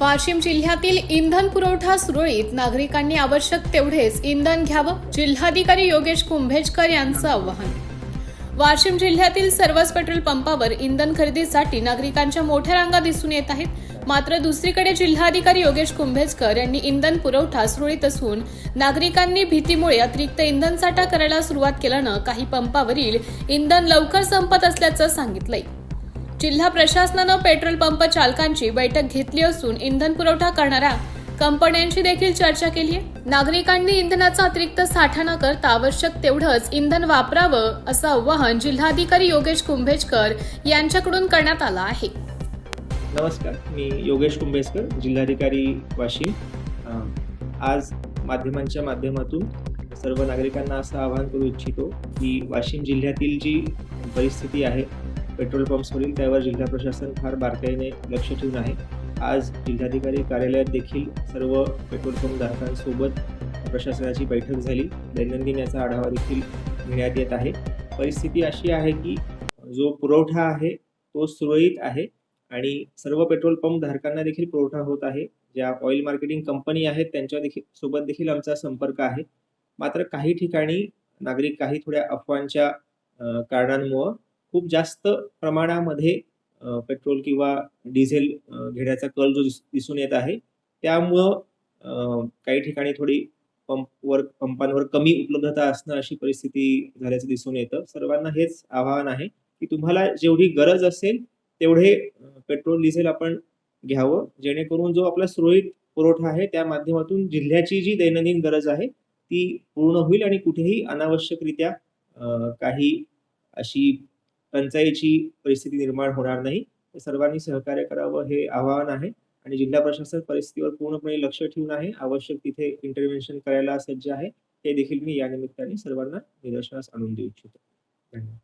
वाशिम जिल्ह्यातील इंधन पुरवठा सुरळीत, नागरिकांनी आवश्यक तेवढेच इंधन घ्यावं, जिल्हाधिकारी योगेश कुंभेजकर यांचं आवाहन. वाशिम जिल्ह्यातील सर्वच पेट्रोल पंपावर इंधन खरेदीसाठी नागरिकांच्या मोठ्या रांगा दिसून येत आहेत. मात्र दुसरीकडे जिल्हाधिकारी योगेश कुंभेजकर यांनी इंधन पुरवठा सुरळीत असून नागरिकांनी भीतीमुळे अतिरिक्त इंधन साठा करायला सुरुवात केल्यानं काही पंपावरील इंधन लवकर संपत असल्याचं सांगितलंय. जिल्हा प्रशासनानं पेट्रोल पंप चालकांची बैठक घेतली असून इंधन पुरवठा करणाऱ्या कंपन्यांशी देखील चर्चा केली आहे. नागरिकांनी इंधनाचा अतिरिक्त साठा न करता आवश्यक तेवढंच इंधन वापरावं असं आवाहन जिल्हाधिकारी योगेश कुंभेजकर यांच्याकडून करण्यात आलं आहे. नमस्कार, मी योगेश कुंभेजकर, जिल्हाधिकारी वाशिम. आज माध्यमांच्या माध्यमातून सर्व नागरिकांना असं आवाहन करू इच्छितो की वाशिम जिल्ह्यातील जी परिस्थिती आहे पेट्रोल पंप्सवरील, त्यावर जिल्हा प्रशासन फार बारकाईने लक्ष ठेवून आहे. आज जिल्हाधिकारी कार्यालयात देखील सर्व पेट्रोल पंप धारकांसोबत प्रशासनाची बैठक झाली. दैनंदिन याचा आढावा देखील घेण्यात येत आहे. परिस्थिती अशी आहे की जो पुरवठा आहे तो सुरळीत आहे आणि सर्व पेट्रोल पंप धारकांना देखील पुरवठा होत आहे. ज्या ऑइल मार्केटिंग कंपनी आहेत त्यांच्या सोबत देखील आमचा संपर्क आहे. मात्र काही ठिकाणी नागरिक काही थोड्या अफवांच्या कारणांमुळे खूप जास्त प्रमाणामध्ये पेट्रोल किंवा डिझेल घेण्याचा कल जो दिसून येत आहे, त्यामुळं काही ठिकाणी थोडी पंपांवर कमी उपलब्धता असणं अशी परिस्थिती झाल्याचं दिसून येतं. सर्वांना हेच आवाहन आहे की तुम्हाला जेवढी गरज असेल तेवढे पेट्रोल डिझेल आपण घ्यावं, जेणेकरून जो आपला सुरळीत पुरवठा आहे त्या माध्यमातून जिल्ह्याची जी दैनंदिन गरज आहे ती पूर्ण होईल आणि कुठेही अनावश्यकरित्या काही अशी टंचाईची परिस्थिती निर्माण होणार नाही. सर्वांनी सहकार्य करावं हे आवाहन आहे आणि जिल्हा प्रशासन परिस्थितीवर पूर्णपणे लक्ष ठेवून आहे. आवश्यक तिथे इंटरव्हेन्शन करायला सज्ज आहे. हे देखील मी या निमित्ताने सर्वांना निदर्शनास आणून देऊ इच्छितो. धन्यवाद.